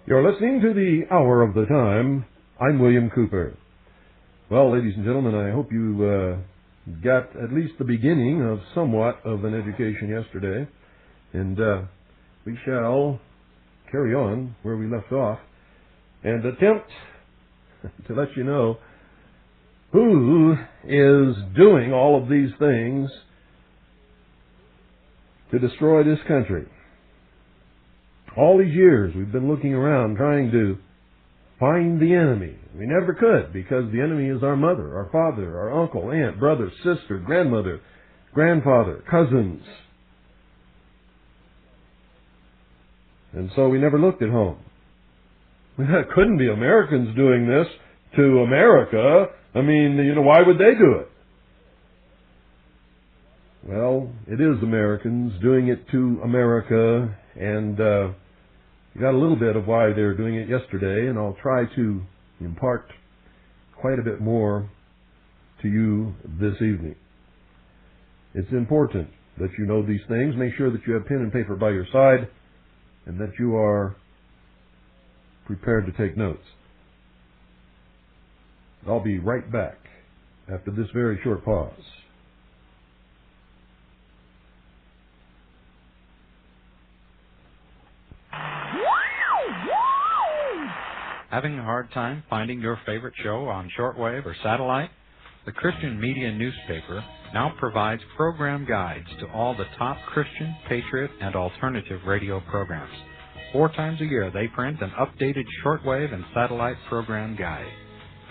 You're listening to the Hour of the Time. I'm William Cooper. Well, ladies and gentlemen, I hope you got at least the beginning of somewhat of an education yesterday. And we shall carry on where we left off and attempt to let you know who is doing all of these things to destroy this country. All these years we've been looking around trying to find the enemy. We never could, because the enemy is our mother, our father, our uncle, aunt, brother, sister, grandmother, grandfather, cousins. And so we never looked at home. That couldn't be Americans doing this to America. I mean, why would they do it? Well, it is Americans doing it to America, and you got a little bit of why they're doing it yesterday, and I'll try to impart quite a bit more to you this evening. It's important that you know these things. Make sure that you have pen and paper by your side and that you are prepared to take notes. I'll be right back after this very short pause. Having a hard time finding your favorite show on shortwave or satellite? The Christian Media newspaper now provides program guides to all the top Christian, patriot, and alternative radio programs. 4 times a year they print an updated shortwave and satellite program guide.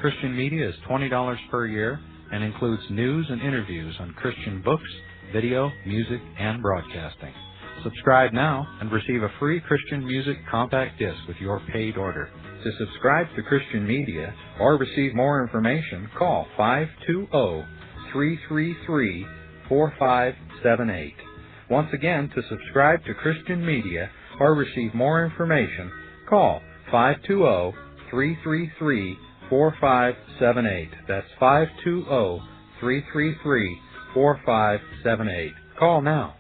Christian Media is $20 per year and includes news and interviews on Christian books, video, music, and broadcasting. Subscribe now and receive a free Christian music compact disc with your paid order. To subscribe to Christian Media or receive more information, call 520-333-4578. Once again, to subscribe to Christian Media or receive more information, call 520-333-4578. That's 520-333-4578. Call now.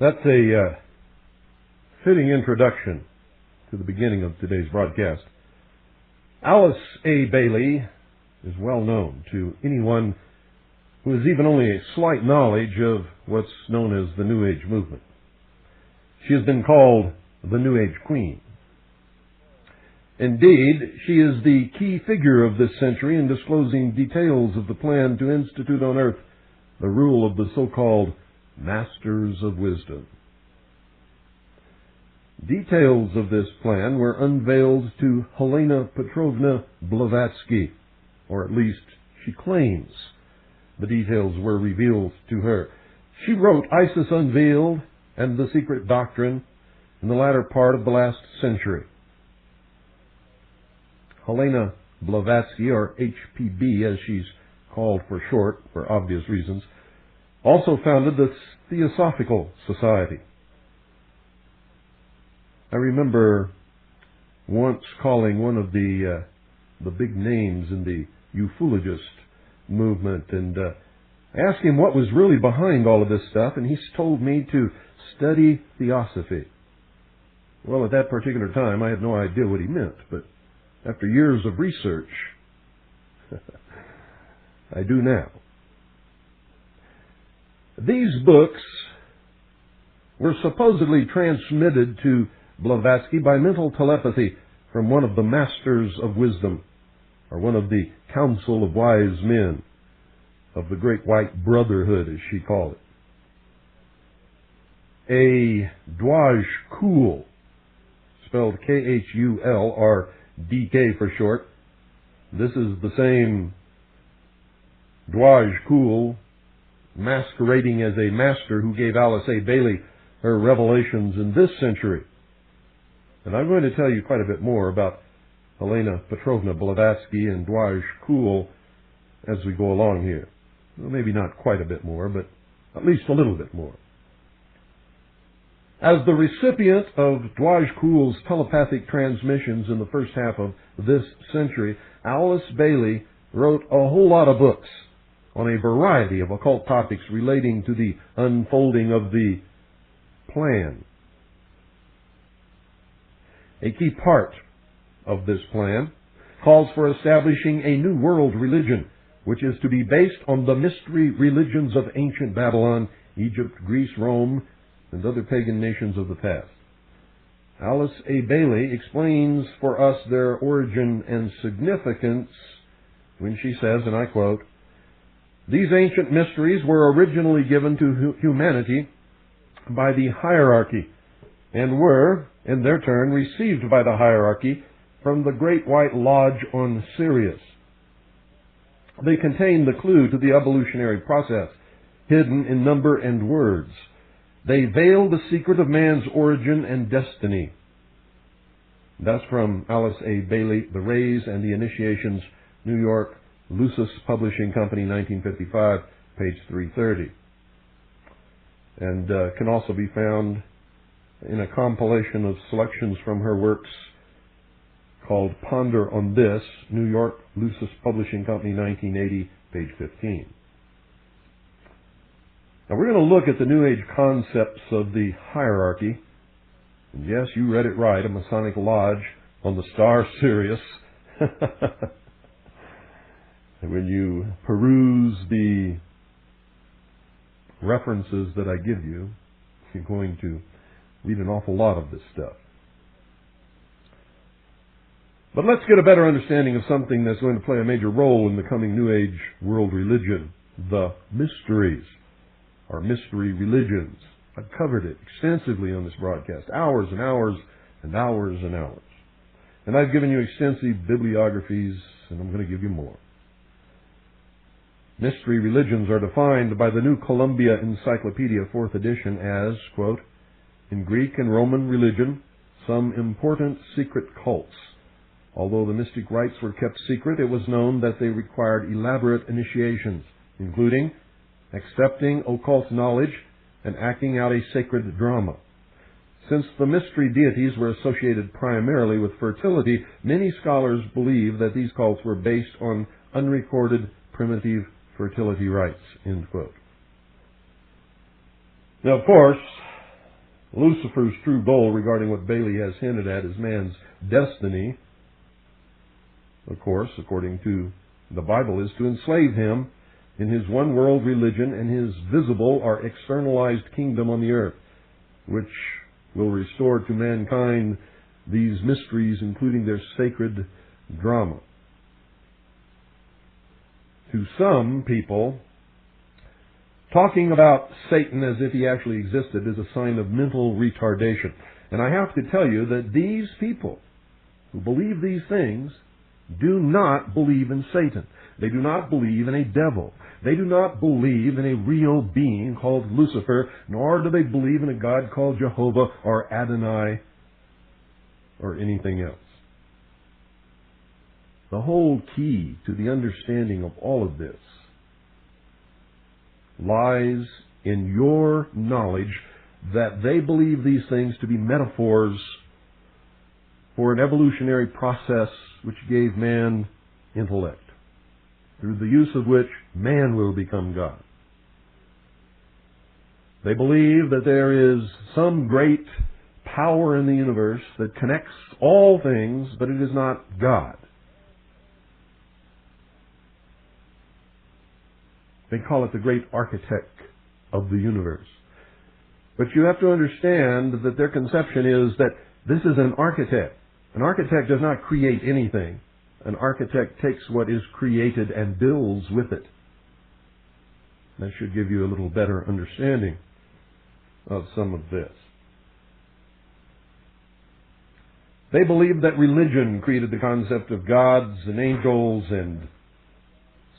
That's a fitting introduction to the beginning of today's broadcast. Alice A. Bailey is well known to anyone who has even only a slight knowledge of what's known as the New Age movement. She has been called the New Age Queen. Indeed, she is the key figure of this century in disclosing details of the plan to institute on earth the rule of the so-called Masters of Wisdom. Details of this plan were unveiled to Helena Petrovna Blavatsky, or at least she claims the details were revealed to her. She wrote Isis Unveiled and The Secret Doctrine in the latter part of the last century. Helena Blavatsky, or HPB as she's called for short, for obvious reasons, also founded the Theosophical Society. I remember once calling one of the big names in the ufologist movement and asked him what was really behind all of this stuff, and he told me to study theosophy. Well, at that particular time, I had no idea what he meant, but after years of research, I do now. These books were supposedly transmitted to Blavatsky by mental telepathy from one of the Masters of Wisdom, or one of the Council of Wise Men of the Great White Brotherhood, as she called it. A Dwaj Kul, spelled Khul, or DK for short. This is the same Dwaj Kul masquerading as a master who gave Alice A. Bailey her revelations in this century. And I'm going to tell you quite a bit more about Helena Petrovna Blavatsky and Dwaj Kul as we go along here. Well, maybe not quite a bit more, but at least a little bit more. As the recipient of Dwaj Kul's telepathic transmissions in the first half of this century, Alice Bailey wrote a whole lot of books on a variety of occult topics relating to the unfolding of the plan. A key part of this plan calls for establishing a new world religion, which is to be based on the mystery religions of ancient Babylon, Egypt, Greece, Rome, and other pagan nations of the past. Alice A. Bailey explains for us their origin and significance when she says, and I quote, "These ancient mysteries were originally given to humanity by the hierarchy and were, in their turn, received by the hierarchy from the Great White Lodge on Sirius. They contain the clue to the evolutionary process, hidden in number and words. They veil the secret of man's origin and destiny." That's from Alice A. Bailey, The Rays and the Initiations, New York, Lucis Publishing Company, 1955, page 330. And can also be found in a compilation of selections from her works called Ponder on This, New York, Lucis Publishing Company, 1980, page 15. Now we're going to look at the New Age concepts of the hierarchy. And yes, you read it right, a Masonic lodge on the star Sirius. And when you peruse the references that I give you, you're going to read an awful lot of this stuff. But let's get a better understanding of something that's going to play a major role in the coming New Age world religion, the mysteries, or mystery religions. I've covered it extensively on this broadcast, hours and hours and hours and hours. And I've given you extensive bibliographies, and I'm going to give you more. Mystery religions are defined by the New Columbia Encyclopedia, 4th edition, as, quote, "In Greek and Roman religion, some important secret cults. Although the mystic rites were kept secret, it was known that they required elaborate initiations, including accepting occult knowledge and acting out a sacred drama. Since the mystery deities were associated primarily with fertility, many scholars believe that these cults were based on unrecorded primitive fertility rites," end quote. Now, of course, Lucifer's true goal regarding what Bailey has hinted at is man's destiny, of course, according to the Bible, is to enslave him in his one world religion and his visible or externalized kingdom on the earth, which will restore to mankind these mysteries, including their sacred drama. To some people, talking about Satan as if he actually existed is a sign of mental retardation. And I have to tell you that these people who believe these things do not believe in Satan. They do not believe in a devil. They do not believe in a real being called Lucifer, nor do they believe in a God called Jehovah or Adonai or anything else. The whole key to the understanding of all of this lies in your knowledge that they believe these things to be metaphors for an evolutionary process which gave man intellect, through the use of which man will become God. They believe that there is some great power in the universe that connects all things, but it is not God. They call it the great architect of the universe. But you have to understand that their conception is that this is an architect. An architect does not create anything. An architect takes what is created and builds with it. That should give you a little better understanding of some of this. They believe that religion created the concept of gods and angels and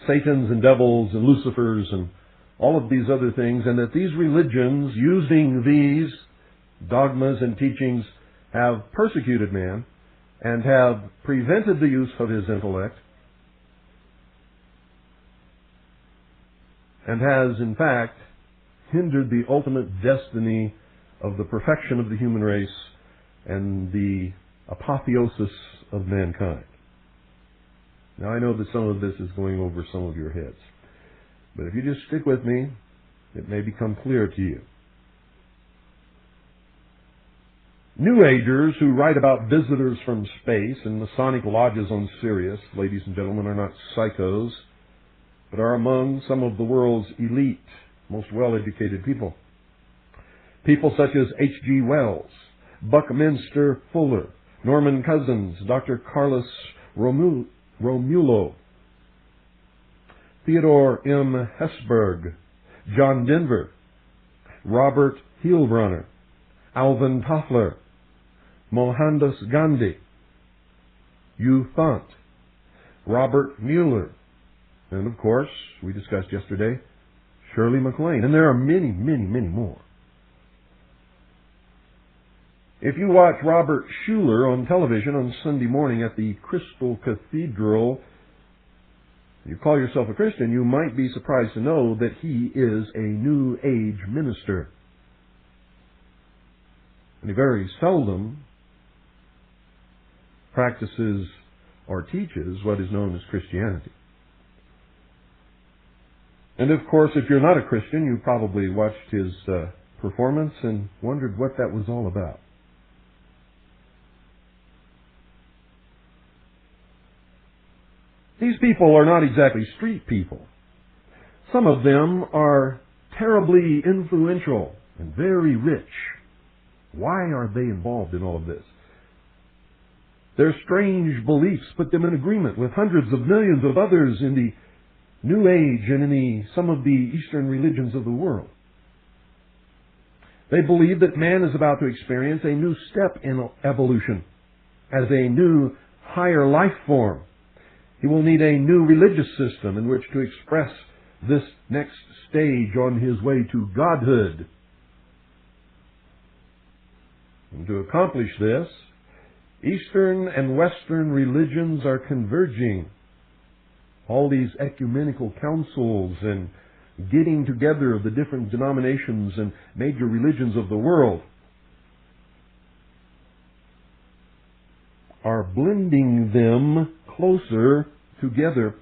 Satans and devils and Lucifers and all of these other things, and that these religions, using these dogmas and teachings, have persecuted man and have prevented the use of his intellect, and has, in fact, hindered the ultimate destiny of the perfection of the human race and the apotheosis of mankind. Now, I know that some of this is going over some of your heads, but if you just stick with me, it may become clear to you. New Agers who write about visitors from space and Masonic lodges on Sirius, ladies and gentlemen, are not psychos, but are among some of the world's elite, most well-educated people. People such as H.G. Wells, Buckminster Fuller, Norman Cousins, Dr. Carlos Romulo, Theodore M. Hesburgh, John Denver, Robert Heilbronner, Alvin Toffler, Mohandas Gandhi, Hugh Thant, Robert Mueller, and of course, we discussed yesterday, Shirley MacLaine. And there are many, many, many more. If you watch Robert Schuller on television on Sunday morning at the Crystal Cathedral, you call yourself a Christian, you might be surprised to know that he is a New Age minister. And he very seldom practices or teaches what is known as Christianity. And of course, if you're not a Christian, you probably watched his performance and wondered what that was all about. These people are not exactly street people. Some of them are terribly influential and very rich. Why are they involved in all of this? Their strange beliefs put them in agreement with hundreds of millions of others in the New Age and in some of the Eastern religions of the world. They believe that man is about to experience a new step in evolution as a new, higher life form. He will need a new religious system in which to express this next stage on his way to godhood. And to accomplish this, Eastern and Western religions are converging. All these ecumenical councils and getting together of the different denominations and major religions of the world are blending them closer together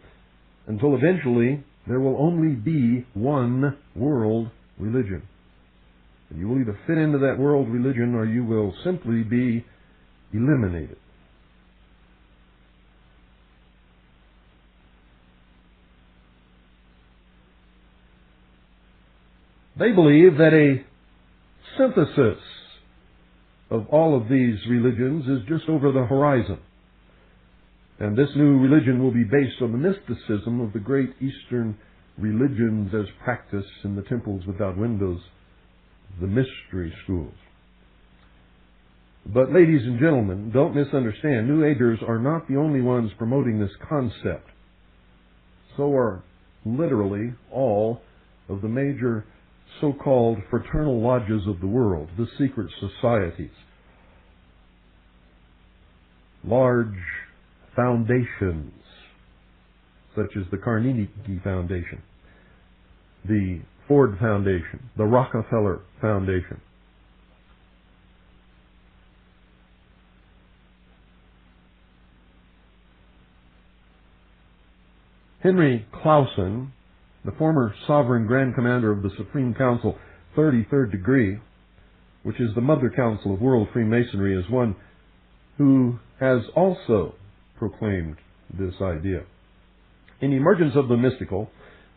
until eventually there will only be one world religion. And you will either fit into that world religion or you will simply be eliminated. They believe that a synthesis of all of these religions is just over the horizon. And this new religion will be based on the mysticism of the great Eastern religions as practiced in the temples without windows, the mystery schools. But ladies and gentlemen, don't misunderstand. New Agers are not the only ones promoting this concept. So are literally all of the major so-called fraternal lodges of the world, the secret societies. Large foundations, such as the Carnegie Foundation, the Ford Foundation, the Rockefeller Foundation. Henry Clausen, the former sovereign Grand Commander of the Supreme Council, 33rd degree, which is the mother council of world Freemasonry, is one who has also proclaimed this idea. In Emergence of the Mystical,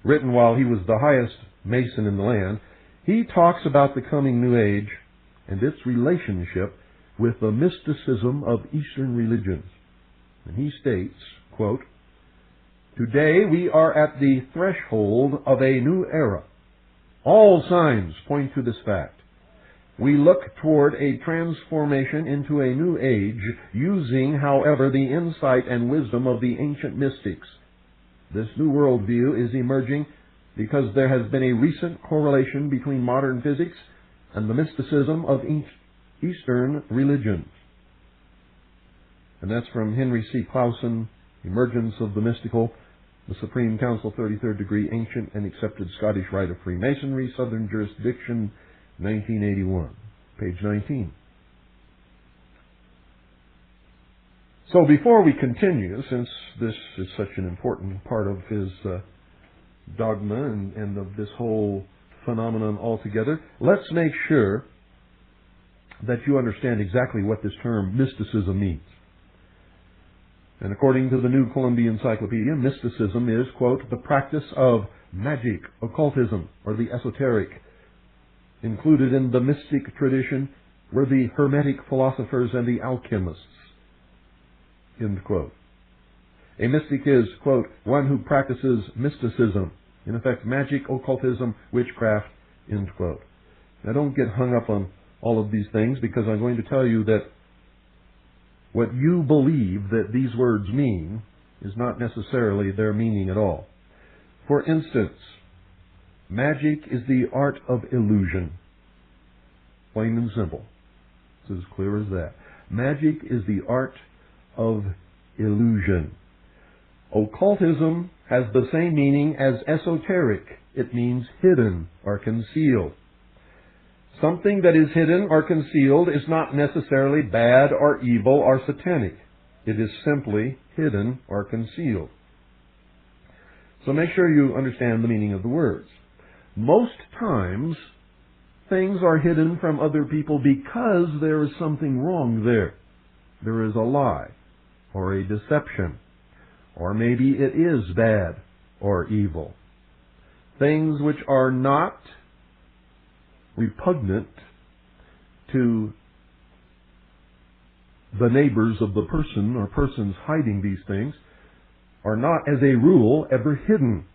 written while he was the highest Mason in the land, he talks about the coming New Age and its relationship with the mysticism of Eastern religions. And he states, quote, "Today we are at the threshold of a new era. All signs point to this fact. We look toward a transformation into a new age, using, however, the insight and wisdom of the ancient mystics. This new worldview is emerging because there has been a recent correlation between modern physics and the mysticism of Eastern religions." And that's from Henry C. Clausen, Emergence of the Mystical, the Supreme Council, 33rd degree, Ancient and Accepted Scottish Rite of Freemasonry, Southern Jurisdiction, 1981, page 19. So before we continue, since this is such an important part of his dogma and of this whole phenomenon altogether, let's make sure that you understand exactly what this term mysticism means. And according to the New Columbia Encyclopedia, mysticism is, quote, "the practice of magic, occultism, or the esoteric. Included in the mystic tradition were the Hermetic philosophers and the alchemists." End quote. A mystic is, quote, "one who practices mysticism, in effect magic, occultism, witchcraft," end quote. Now don't get hung up on all of these things, because I'm going to tell you that what you believe that these words mean is not necessarily their meaning at all. For instance, magic is the art of illusion. Plain and simple. It's as clear as that. Magic is the art of illusion. Occultism has the same meaning as esoteric. It means hidden or concealed. Something that is hidden or concealed is not necessarily bad or evil or satanic. It is simply hidden or concealed. So make sure you understand the meaning of the words. Most times, things are hidden from other people because there is something wrong there. There is a lie or a deception, or maybe it is bad or evil. Things which are not repugnant to the neighbors of the person or persons hiding these things are not, as a rule, ever hidden.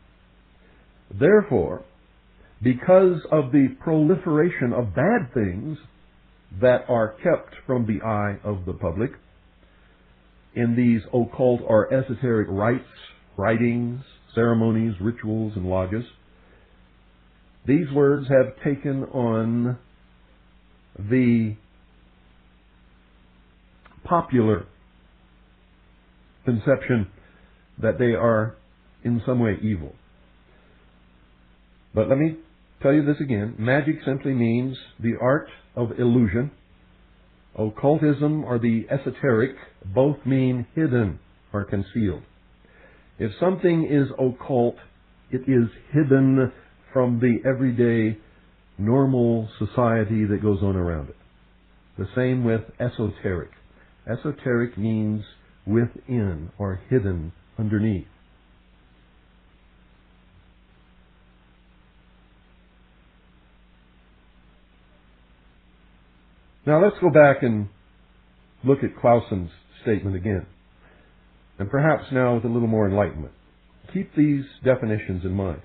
Therefore, because of the proliferation of bad things that are kept from the eye of the public in these occult or esoteric rites, writings, ceremonies, rituals, and lodges, these words have taken on the popular conception that they are in some way evil. But let me tell you this again. Magic simply means the art of illusion. Occultism or the esoteric both mean hidden or concealed. If something is occult, it is hidden from the everyday normal society that goes on around it. The same with esoteric. Esoteric means within or hidden underneath. Now let's go back and look at Clausen's statement again, and perhaps now with a little more enlightenment. Keep these definitions in mind.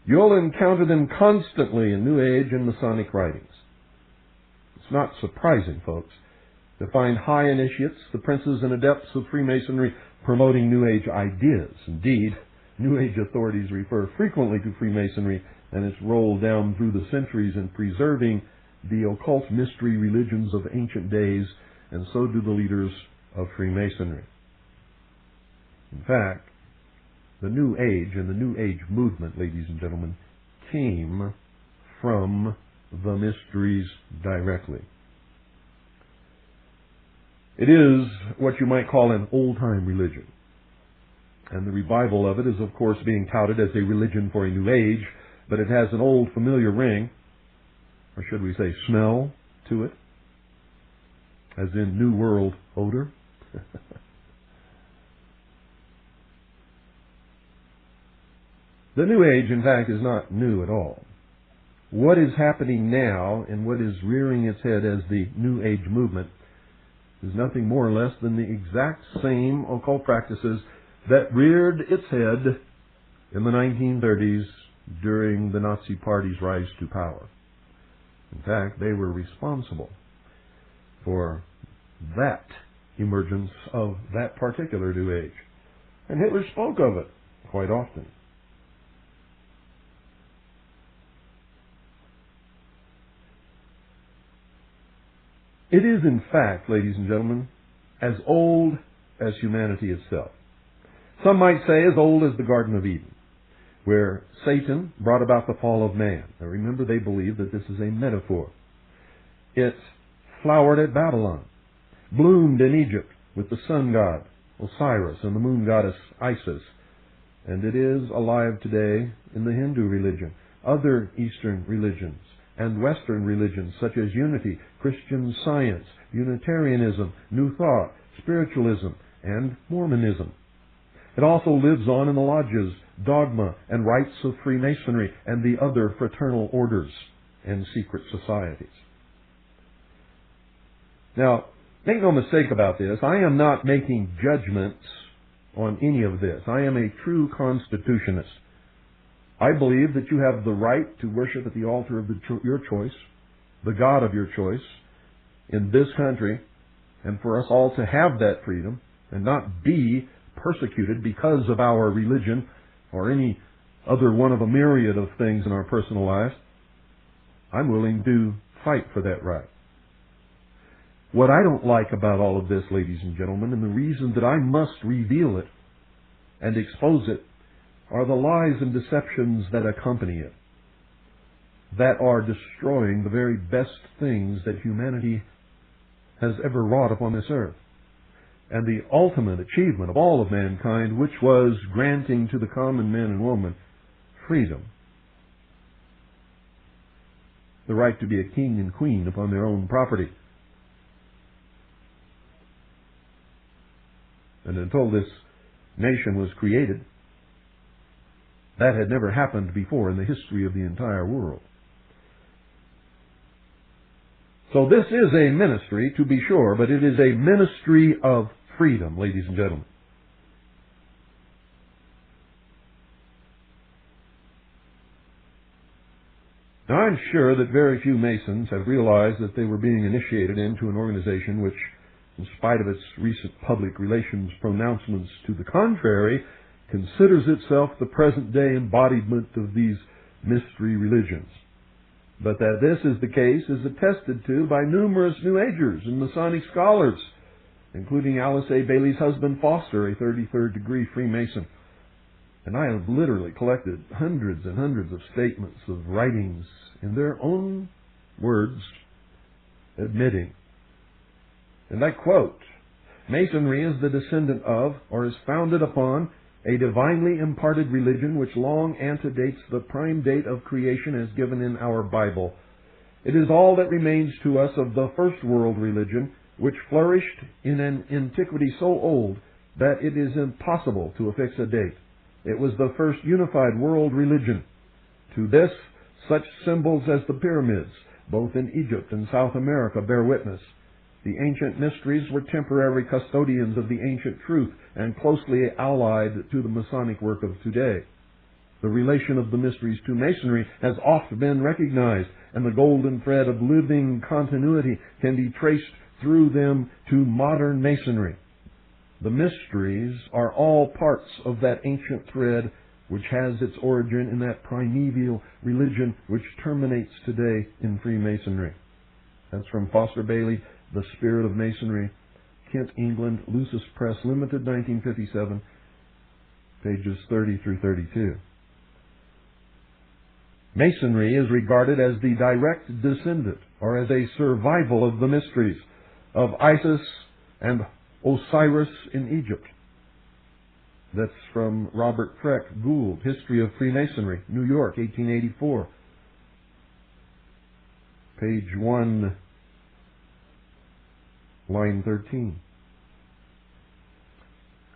You'll encounter them constantly in New Age and Masonic writings. It's not surprising, folks, to find high initiates, the princes and adepts of Freemasonry, promoting New Age ideas. Indeed, New Age authorities refer frequently to Freemasonry and its role down through the centuries in preserving the occult mystery religions of ancient days, and so do the leaders of Freemasonry. In fact, the New Age and the New Age movement, ladies and gentlemen, came from the mysteries directly. It is what you might call an old-time religion. And the revival of it is, of course, being touted as a religion for a new age, but it has an old familiar ring, or should we say smell, to it, as in New World odor. The New Age, in fact, is not new at all. What is happening now and what is rearing its head as the New Age movement is nothing more or less than the exact same occult practices that reared its head in the 1930s during the Nazi Party's rise to power. In fact, they were responsible for that emergence of that particular New Age. And Hitler spoke of it quite often. It is, in fact, ladies and gentlemen, as old as humanity itself. Some might say as old as the Garden of Eden, where Satan brought about the fall of man. Now remember, they believe that this is a metaphor. It flowered at Babylon, bloomed in Egypt with the sun god Osiris and the moon goddess Isis, and it is alive today in the Hindu religion, other Eastern religions, and Western religions such as Unity, Christian Science, Unitarianism, New Thought, Spiritualism, and Mormonism. It also lives on in the lodges, dogma, and rites of Freemasonry and the other fraternal orders and secret societies. Now, make no mistake about this, I am not making judgments on any of this. I am a true constitutionist. I believe that you have the right to worship at the altar of your choice, the God of your choice, in this country, and for us all to have that freedom and not be persecuted because of our religion or any other one of a myriad of things in our personal lives. I'm willing to fight for that right. What I don't like about all of this, ladies and gentlemen, and the reason that I must reveal it and expose it, are the lies and deceptions that accompany it, that are destroying the very best things that humanity has ever wrought upon this earth, and the ultimate achievement of all of mankind, which was granting to the common man and woman freedom, the right to be a king and queen upon their own property. And until this nation was created, that had never happened before in the history of the entire world. So this is a ministry, to be sure, but it is a ministry of freedom, ladies and gentlemen. Now, I'm sure that very few Masons have realized that they were being initiated into an organization which, in spite of its recent public relations pronouncements to the contrary, considers itself the present-day embodiment of these mystery religions. But that this is the case is attested to by numerous New Agers and Masonic scholars, including Alice A. Bailey's husband Foster, a 33rd degree Freemason. And I have literally collected hundreds and hundreds of statements of writings in their own words admitting, and I quote, "Masonry is the descendant of, or is founded upon, a divinely imparted religion which long antedates the prime date of creation as given in our Bible, It is all that remains to us of the first world religion, which flourished in an antiquity so old that it is impossible to affix a date. It was the first unified world religion. To this, such symbols as the pyramids, both in Egypt and South America, bear witness. The ancient mysteries were temporary custodians of the ancient truth and closely allied to the Masonic work of today. The relation of the mysteries to Masonry has oft been recognized, and the golden thread of living continuity can be traced through them to modern Masonry. The mysteries are all parts of that ancient thread which has its origin in that primeval religion which terminates today in Freemasonry. That's from Foster Bailey, The Spirit of Masonry, Kent, England, Lucis Press Limited, 1957, pages 30 through 32. Masonry is regarded as the direct descendant, or as a survival of the mysteries, of Isis and Osiris in Egypt. That's from Robert Freck Gould, History of Freemasonry, New York, 1884. Page 1, line 13.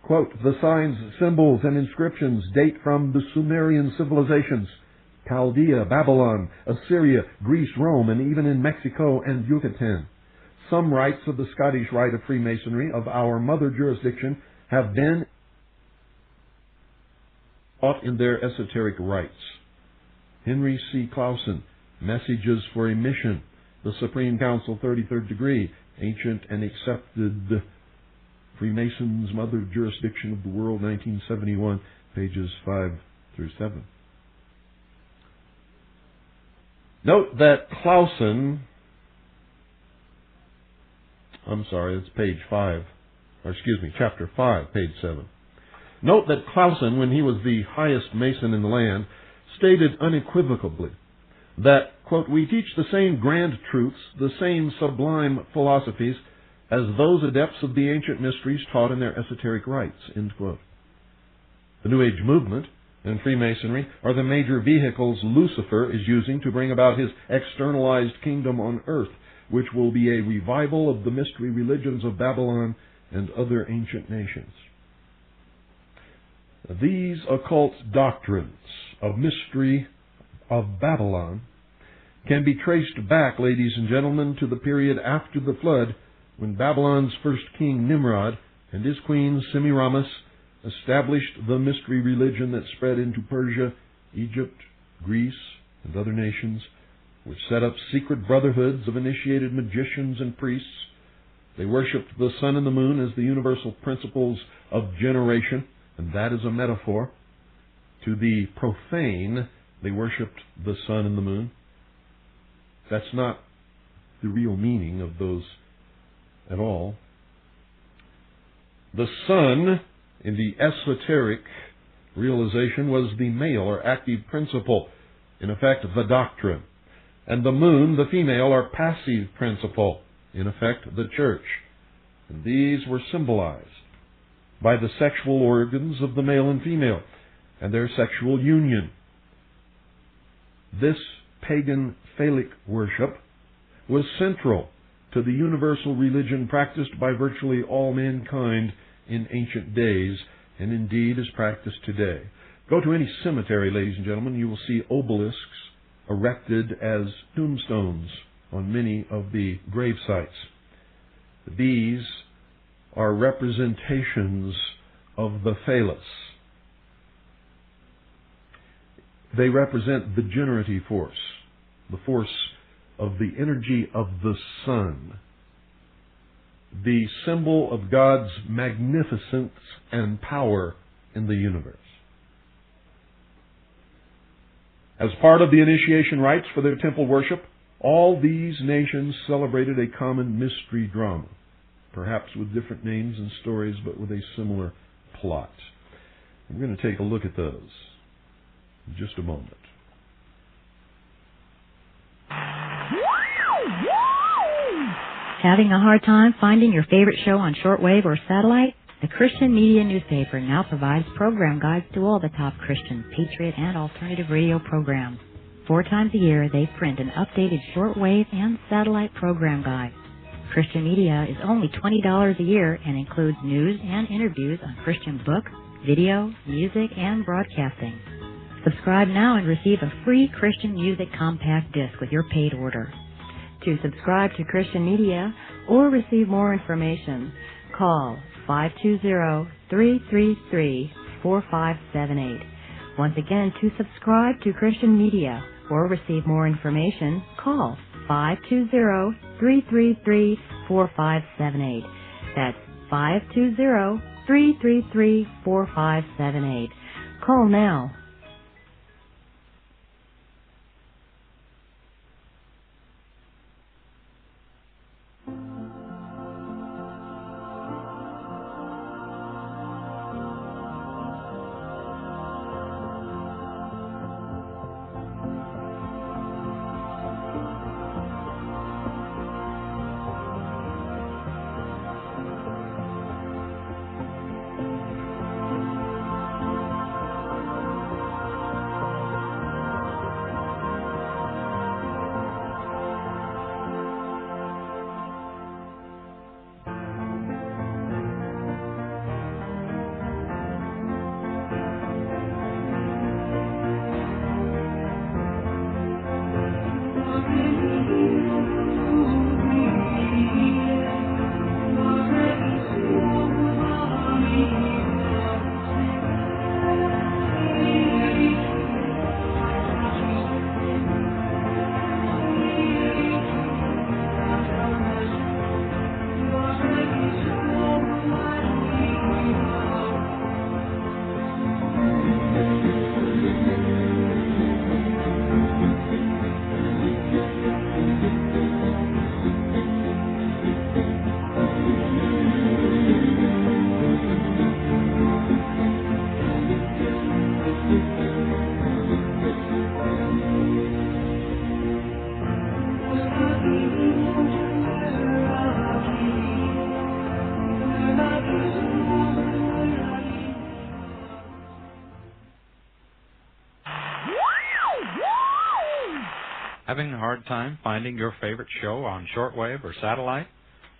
Quote, the signs, symbols, and inscriptions date from the Sumerian civilizations, Chaldea, Babylon, Assyria, Greece, Rome, and even in Mexico and Yucatan. Some rites of the Scottish Rite of Freemasonry of our mother jurisdiction have been taught in their esoteric rites. Henry C. Clausen, Messages for a Mission, The Supreme Council, 33rd Degree, Ancient and Accepted Freemasons' Mother Jurisdiction of the World, 1971, pages 5 through 7. Note that Clausen, it's page 5, chapter 5, page 7. Note that Clausen, when he was the highest Mason in the land, stated unequivocally that, quote, we teach the same grand truths, the same sublime philosophies, as those adepts of the ancient mysteries taught in their esoteric rites, end quote. The New Age movement and Freemasonry are the major vehicles Lucifer is using to bring about his externalized kingdom on earth, which will be a revival of the mystery religions of Babylon and other ancient nations. These occult doctrines of mystery of Babylon can be traced back, ladies and gentlemen, to the period after the flood, when Babylon's first king Nimrod and his queen Semiramis established the mystery religion that spread into Persia, Egypt, Greece, and other nations, which set up secret brotherhoods of initiated magicians and priests. They worshipped the sun and the moon as the universal principles of generation, and that is a metaphor. To the profane, they worshipped the sun and the moon. That's not the real meaning of those at all. The sun, in the esoteric realization, was the male or active principle, in effect the doctrine. And the moon, the female or passive principle, in effect the church. And these were symbolized by the sexual organs of the male and female and their sexual union. This pagan phallic worship was central to the universal religion practiced by virtually all mankind in ancient days, and indeed is practiced today. Go to any cemetery, ladies and gentlemen, you will see obelisks erected as tombstones on many of the grave sites. These are representations of the phallus. They represent the generative force, the force of the energy of the sun, the symbol of God's magnificence and power in the universe. As part of the initiation rites for their temple worship, all these nations celebrated a common mystery drama, perhaps with different names and stories, but with a similar plot. We're going to take a look at those in just a moment. Having a hard time finding your favorite show on shortwave or satellite? The Christian Media Newspaper now provides program guides to all the top Christian, patriot, and alternative radio programs. 4 times a year, they print an updated shortwave and satellite program guide. Christian Media is only $20 a year and includes news and interviews on Christian books, video, music, and broadcasting. Subscribe now and receive a free Christian music compact disc with your paid order. To subscribe to Christian Media or receive more information, call 520-333-4578. Once again, to subscribe to Christian Media or receive more information, call 520-333-4578. That's 520-333-4578. Call now. Having a hard time finding your favorite show on shortwave or satellite?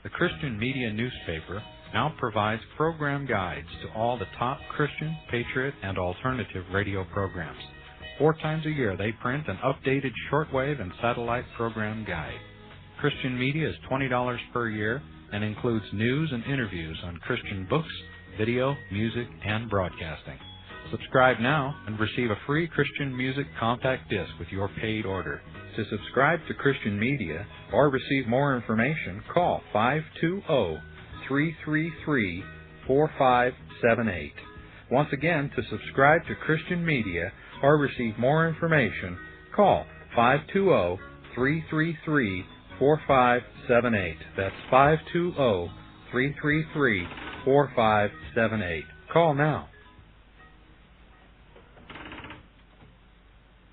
The Christian Media newspaper now provides program guides to all the top Christian, patriot, and alternative radio programs. 4 times a year, they print an updated shortwave and satellite program guide. Christian Media is $20 per year and includes news and interviews on Christian books, video, music, and broadcasting. Subscribe now and receive a free Christian music compact disc with your paid order. To subscribe to Christian Media or receive more information, call 520-333-4578. Once again, to subscribe to Christian Media or receive more information, call 520-333-4578. That's 520-333-4578. Call now.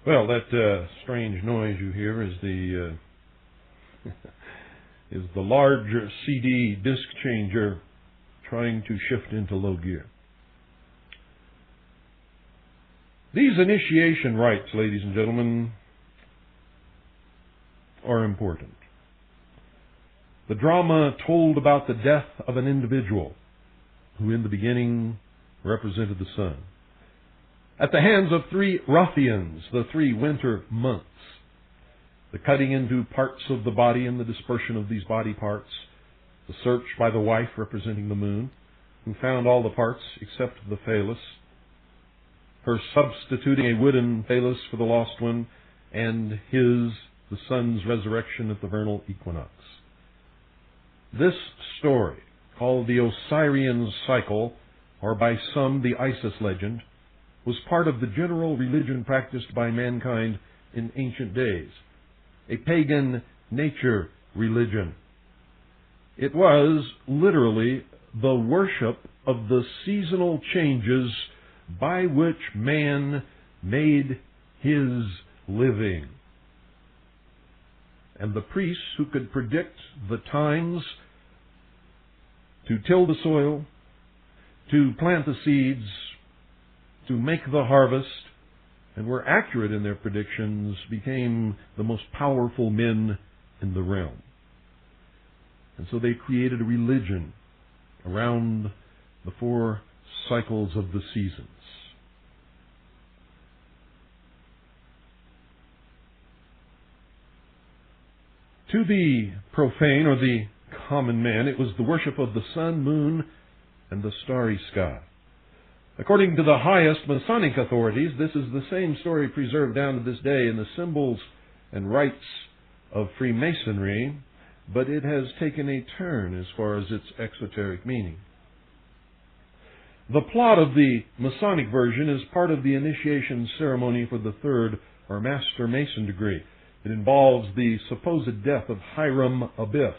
Well, that strange noise you hear is the large CD disc changer trying to shift into low gear. These initiation rites, ladies and gentlemen, are important. The drama told about the death of an individual who in the beginning represented the sun, at the hands of 3 ruffians, the 3 winter months. The cutting into parts of the body and the dispersion of these body parts. The search by the wife representing the moon, who found all the parts except the phallus. Her substituting a wooden phallus for the lost one, and the sun's resurrection at the vernal equinox. This story, called the Osirian cycle, or by some the Isis legend, was part of the general religion practiced by mankind in ancient days, a pagan nature religion. It was literally the worship of the seasonal changes by which man made his living. And the priests who could predict the times to till the soil, to plant the seeds, to make the harvest, and were accurate in their predictions, became the most powerful men in the realm. And so they created a religion around the 4 cycles of the seasons. To the profane or the common man, it was the worship of the sun, moon, and the starry sky. According to the highest Masonic authorities, this is the same story preserved down to this day in the symbols and rites of Freemasonry, but it has taken a turn as far as its exoteric meaning. The plot of the Masonic version is part of the initiation ceremony for the 3rd or Master Mason degree. It involves the supposed death of Hiram Abiff,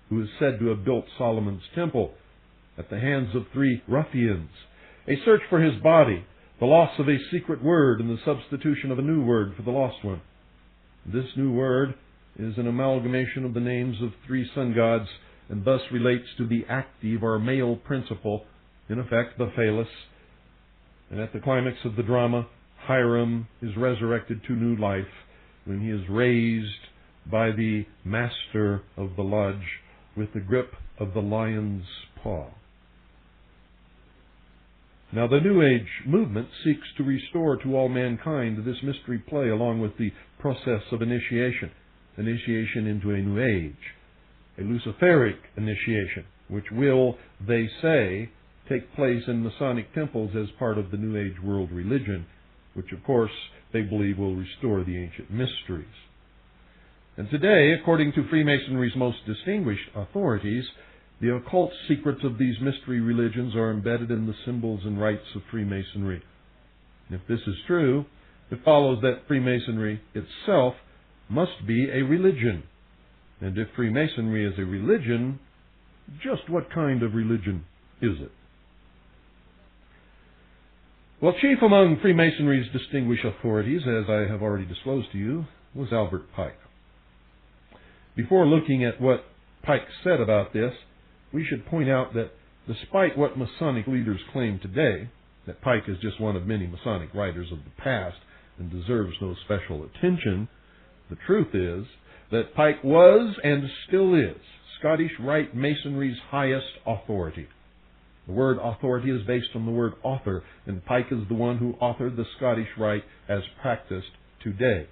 who is said to have built Solomon's temple, at the hands of 3 ruffians, a search for his body, the loss of a secret word, and the substitution of a new word for the lost one. This new word is an amalgamation of the names of 3 sun gods, and thus relates to the active or male principle, in effect the phallus. And at the climax of the drama, Hiram is resurrected to new life when he is raised by the master of the lodge with the grip of the lion's paw. Now, the New Age movement seeks to restore to all mankind this mystery play along with the process of initiation into a new age, a Luciferic initiation, which will, they say, take place in Masonic temples as part of the New Age world religion, which, of course, they believe will restore the ancient mysteries. And today, according to Freemasonry's most distinguished authorities, the occult secrets of these mystery religions are embedded in the symbols and rites of Freemasonry. And if this is true, it follows that Freemasonry itself must be a religion. And if Freemasonry is a religion, just what kind of religion is it? Well, chief among Freemasonry's distinguished authorities, as I have already disclosed to you, was Albert Pike. Before looking at what Pike said about this, we should point out that despite what Masonic leaders claim today, that Pike is just one of many Masonic writers of the past and deserves no special attention, the truth is that Pike was and still is Scottish Rite Masonry's highest authority. The word authority is based on the word author, and Pike is the one who authored the Scottish Rite as practiced today.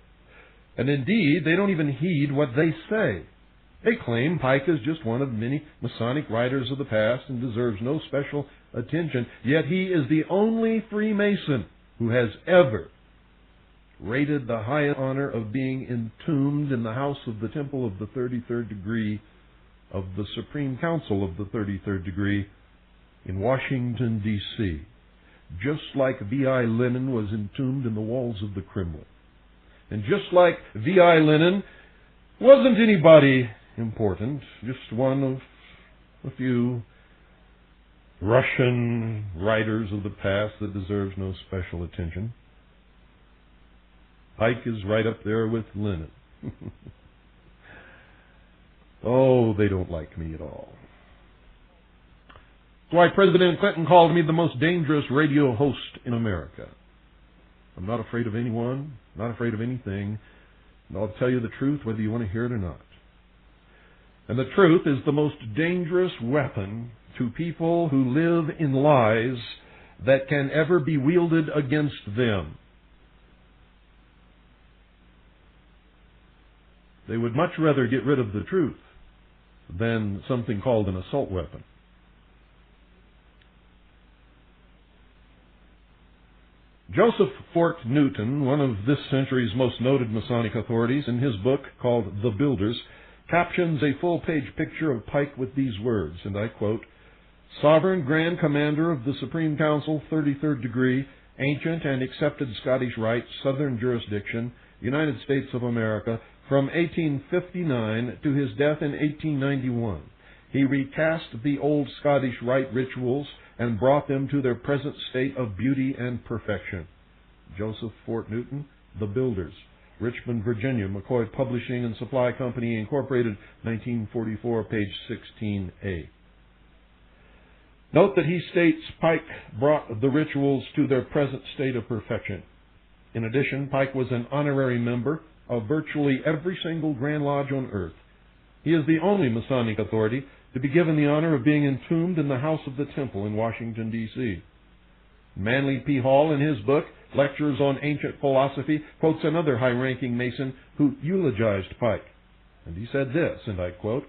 And indeed, they don't even heed what they say. They claim Pike is just one of many Masonic writers of the past and deserves no special attention, yet he is the only Freemason who has ever rated the high honor of being entombed in the house of the Temple of the 33rd degree of the Supreme Council of the 33rd degree in Washington, D.C., just like V.I. Lenin was entombed in the walls of the Kremlin. And just like V.I. Lenin wasn't anybody important, just one of a few Russian writers of the past that deserves no special attention, Pike is right up there with Lenin. Oh, they don't like me at all. That's why President Clinton called me the most dangerous radio host in America. I'm not afraid of anyone, not afraid of anything, and I'll tell you the truth whether you want to hear it or not. And the truth is the most dangerous weapon to people who live in lies that can ever be wielded against them. They would much rather get rid of the truth than something called an assault weapon. Joseph Fort Newton, one of this century's most noted Masonic authorities, in his book called The Builders, captions a full-page picture of Pike with these words, and I quote, "Sovereign Grand Commander of the Supreme Council, 33rd degree, ancient and accepted Scottish Rite, Southern jurisdiction, United States of America, from 1859 to his death in 1891. He recast the old Scottish Rite rituals and brought them to their present state of beauty and perfection." Joseph Fort Newton, The Builders, Richmond, Virginia, McCoy Publishing and Supply Company, Incorporated, 1944, page 16A. Note that he states Pike brought the rituals to their present state of perfection. In addition, Pike was an honorary member of virtually every single Grand Lodge on earth. He is the only Masonic authority to be given the honor of being entombed in the House of the Temple in Washington, D.C. Manly P. Hall, in his book, Lectures on Ancient Philosophy, quotes another high-ranking Mason who eulogized Pike. And he said this, and I quote,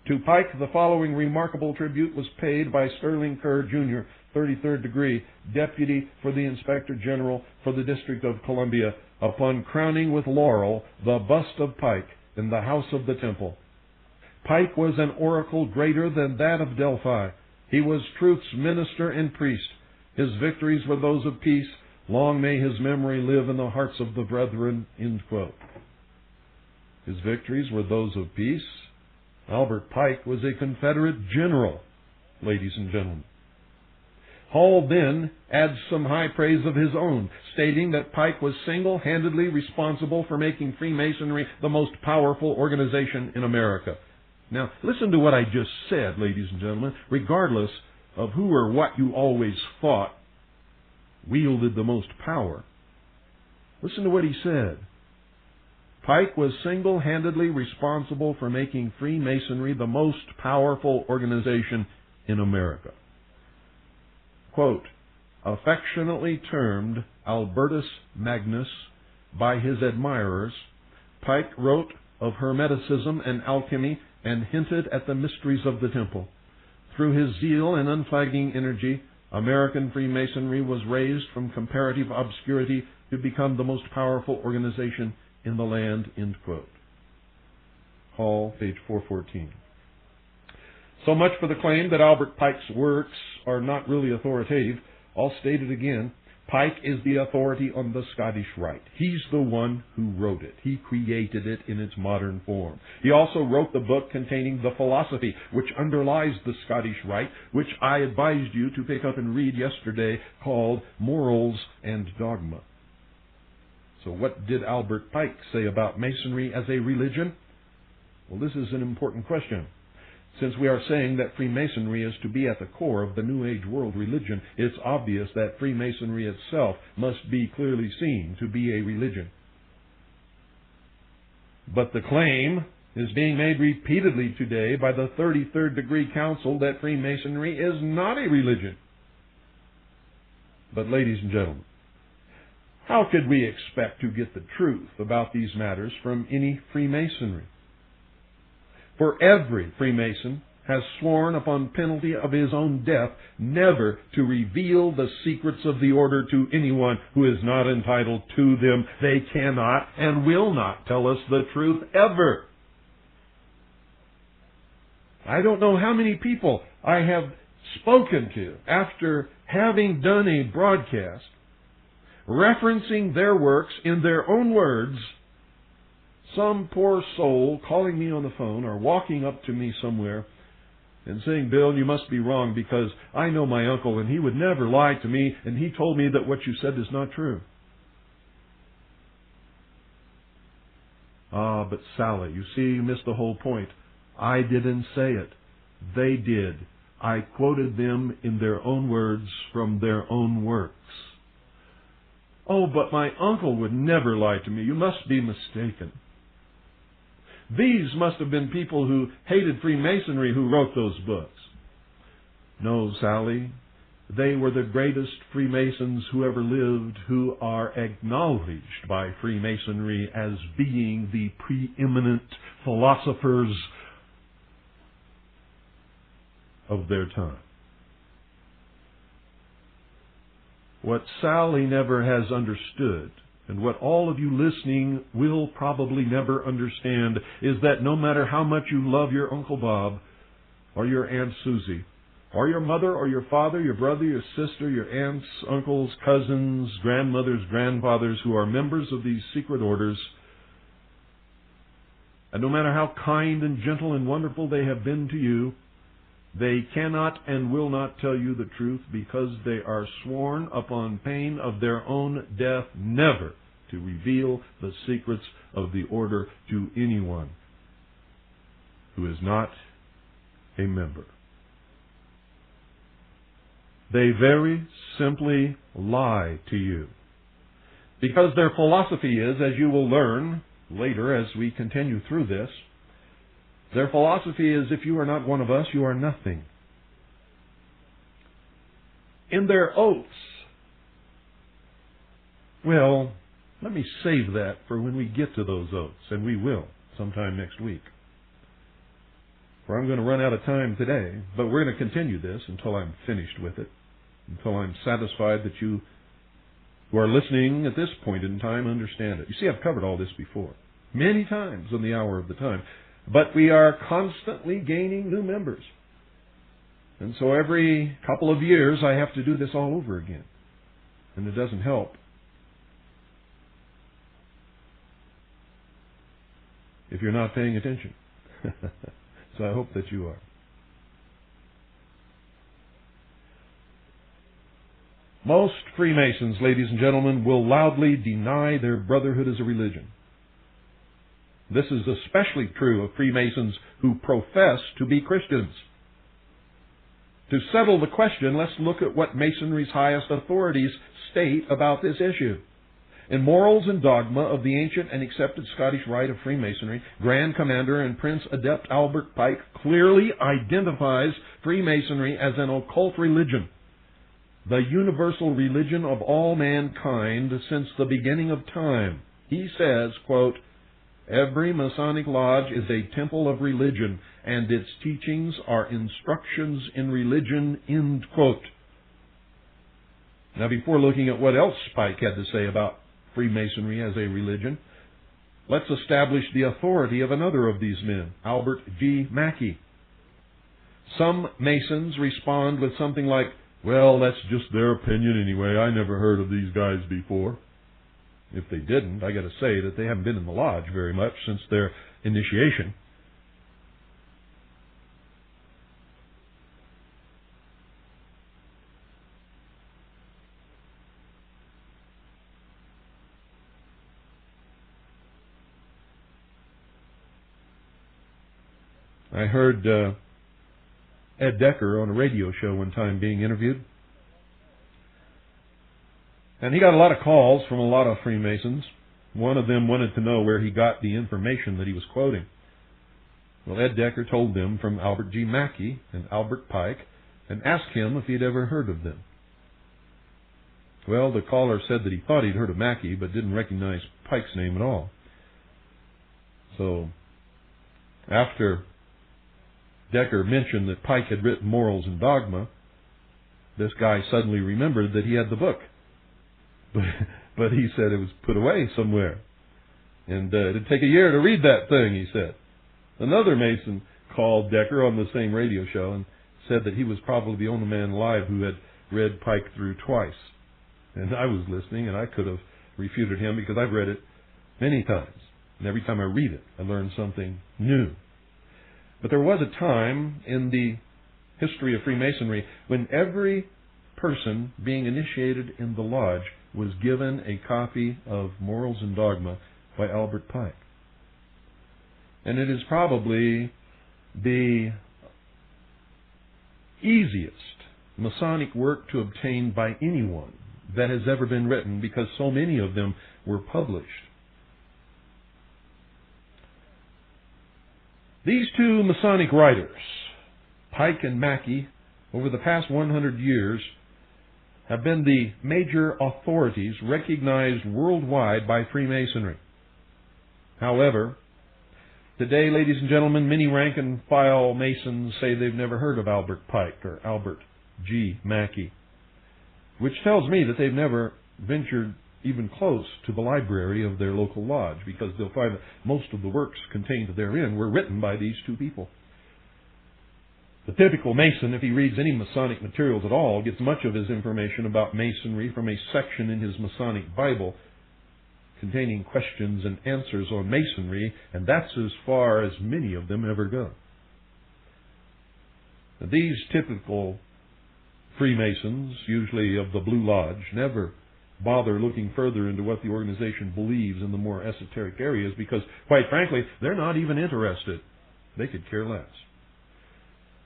"To Pike the following remarkable tribute was paid by Sterling Kerr, Jr., 33rd degree, Deputy for the Inspector General for the District of Columbia, upon crowning with laurel the bust of Pike in the House of the Temple. Pike was an oracle greater than that of Delphi. He was truth's minister and priest. His victories were those of peace. Long may his memory live in the hearts of the brethren." End quote. His victories were those of peace. Albert Pike was a Confederate general, ladies and gentlemen. Hall then adds some high praise of his own, stating that Pike was single-handedly responsible for making Freemasonry the most powerful organization in America. Now, listen to what I just said, ladies and gentlemen. Regardless of who or what you always thought wielded the most power, listen to what he said. Pike was single-handedly responsible for making Freemasonry the most powerful organization in America. Quote, affectionately termed Albertus Magnus by his admirers, Pike wrote of Hermeticism and alchemy and hinted at the mysteries of the temple. Through his zeal and unflagging energy, American Freemasonry was raised from comparative obscurity to become the most powerful organization in the land, end quote. Hall, page 414. So much for the claim that Albert Pike's works are not really authoritative. I'll state it again. Pike is the authority on the Scottish Rite. He's the one who wrote it. He created it in its modern form. He also wrote the book containing the philosophy which underlies the Scottish Rite, which I advised you to pick up and read yesterday, called Morals and Dogma. So what did Albert Pike say about Masonry as a religion? Well, this is an important question. Since we are saying that Freemasonry is to be at the core of the New Age world religion, it's obvious that Freemasonry itself must be clearly seen to be a religion. But the claim is being made repeatedly today by the 33rd degree council that Freemasonry is not a religion. But ladies and gentlemen, how could we expect to get the truth about these matters from any Freemasonry? For every Freemason has sworn upon penalty of his own death never to reveal the secrets of the order to anyone who is not entitled to them. They cannot and will not tell us the truth ever. I don't know how many people I have spoken to after having done a broadcast referencing their works in their own words. Some poor soul calling me on the phone or walking up to me somewhere and saying, "Bill, you must be wrong because I know my uncle and he would never lie to me and he told me that what you said is not true." Ah, but Sally, you see, you missed the whole point. I didn't say it. They did. I quoted them in their own words from their own works. "Oh, but my uncle would never lie to me. You must be mistaken." These must have been people who hated Freemasonry who wrote those books. No, Sally, they were the greatest Freemasons who ever lived, who are acknowledged by Freemasonry as being the preeminent philosophers of their time. What Sally never has understood, and what all of you listening will probably never understand, is that no matter how much you love your Uncle Bob, or your Aunt Susie, or your mother, or your father, your brother, your sister, your aunts, uncles, cousins, grandmothers, grandfathers, who are members of these secret orders, and no matter how kind and gentle and wonderful they have been to you, they cannot and will not tell you the truth because they are sworn upon pain of their own death never to reveal the secrets of the order to anyone who is not a member. They very simply lie to you. Because their philosophy is, as you will learn later as we continue through this, their philosophy is, if you are not one of us, you are nothing. In their oaths, well, let me save that for when we get to those oaths, and we will sometime next week. For I'm going to run out of time today, but we're going to continue this until I'm finished with it, until I'm satisfied that you who are listening at this point in time understand it. You see, I've covered all this before, many times in the hour of the time, but we are constantly gaining new members. And so every couple of years I have to do this all over again, and it doesn't help if you're not paying attention. So I hope that you are. Most Freemasons, ladies and gentlemen, will loudly deny their brotherhood as a religion. This is especially true of Freemasons who profess to be Christians. To settle the question, let's look at what Masonry's highest authorities state about this issue. In Morals and Dogma of the Ancient and Accepted Scottish Rite of Freemasonry, Grand Commander and Prince Adept Albert Pike clearly identifies Freemasonry as an occult religion, the universal religion of all mankind since the beginning of time. He says, quote, "Every Masonic lodge is a temple of religion, and its teachings are instructions in religion," end quote. Now, before looking at what else Pike had to say about Freemasonry as a religion, let's establish the authority of another of these men, Albert G. Mackey. Some Masons respond with something like, "Well, that's just their opinion anyway. I never heard of these guys before." If they didn't, I got to say that they haven't been in the lodge very much since their initiation. I heard Ed Decker on a radio show one time being interviewed. And he got a lot of calls from a lot of Freemasons. One of them wanted to know where he got the information that he was quoting. Well, Ed Decker told them from Albert G. Mackey and Albert Pike and asked him if he'd ever heard of them. Well, the caller said that he thought he'd heard of Mackey but didn't recognize Pike's name at all. So, after Decker mentioned that Pike had written Morals and Dogma, this guy suddenly remembered that he had the book. But he said it was put away somewhere. And it'd take a year to read that thing, he said. Another Mason called Decker on the same radio show and said that he was probably the only man alive who had read Pike through twice. And I was listening, and I could have refuted him because I've read it many times. And every time I read it, I learn something new. But there was a time in the history of Freemasonry when every person being initiated in the lodge was given a copy of Morals and Dogma by Albert Pike. And it is probably the easiest Masonic work to obtain by anyone that has ever been written because so many of them were published. These two Masonic writers, Pike and Mackey, over the past 100 years, have been the major authorities recognized worldwide by Freemasonry. However, today, ladies and gentlemen, many rank-and-file Masons say they've never heard of Albert Pike or Albert G. Mackey, which tells me that they've never ventured even close to the library of their local lodge, because they'll find that most of the works contained therein were written by these two people. The typical Mason, if he reads any Masonic materials at all, gets much of his information about Masonry from a section in his Masonic Bible containing questions and answers on Masonry, and that's as far as many of them ever go. Now, these typical Freemasons, usually of the Blue Lodge, never bother looking further into what the organization believes in the more esoteric areas because, quite frankly, they're not even interested. They could care less.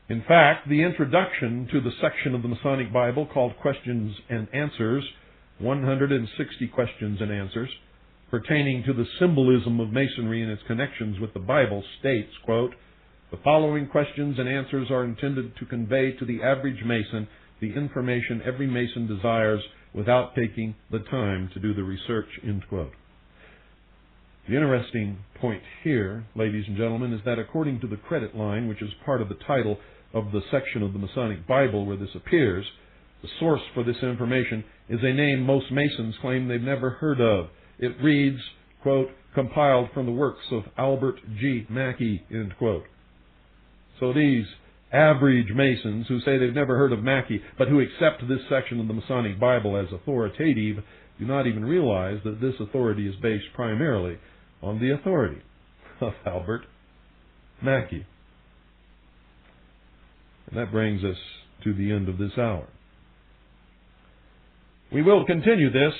In fact, the introduction to the section of the Masonic Bible called Questions and Answers 160 questions and answers pertaining to the symbolism of Masonry and its connections with the Bible states, quote, "The following questions and answers are intended to convey to the average Mason the information every Mason desires without taking the time to do the research," end quote. The interesting point here, ladies and gentlemen, is that according to the credit line, which is part of the title of the section of the Masonic Bible where this appears, the source for this information is a name most Masons claim they've never heard of. It reads, quote, "compiled from the works of Albert G. Mackey," end quote. So these average Masons who say they've never heard of Mackey, but who accept this section of the Masonic Bible as authoritative, do not even realize that this authority is based primarily on the authority of Albert Mackey. And that brings us to the end of this hour. We will continue this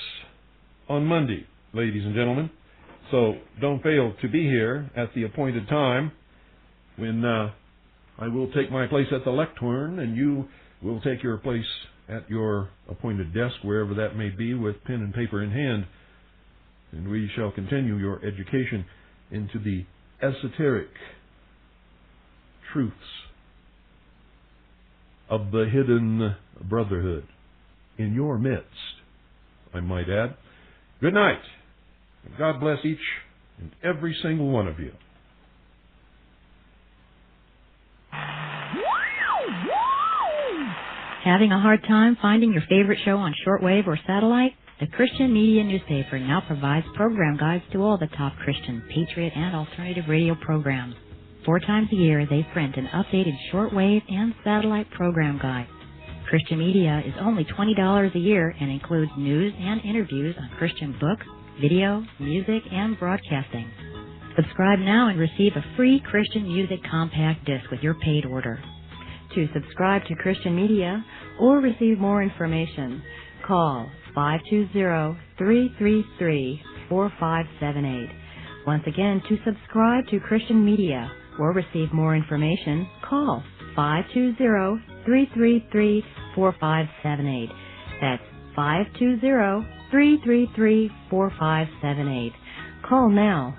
on Monday, ladies and gentlemen. So don't fail to be here at the appointed time when I will take my place at the lectern and you will take your place at your appointed desk, wherever that may be, with pen and paper in hand. And we shall continue your education into the esoteric truths of the hidden brotherhood in your midst, I might add. Good night. And God bless each and every single one of you. Having a hard time finding your favorite show on shortwave or satellite? The Christian Media newspaper now provides program guides to all the top Christian, patriot, and alternative radio programs. 4 times a year, they print an updated shortwave and satellite program guide. Christian Media is only $20 a year and includes news and interviews on Christian books, video, music, and broadcasting. Subscribe now and receive a free Christian music compact disc with your paid order. To subscribe to Christian Media or receive more information, call 520-333-4578. Once again, to subscribe to Christian Media or receive more information, call 520-333-4578. That's 520-333-4578. Call now.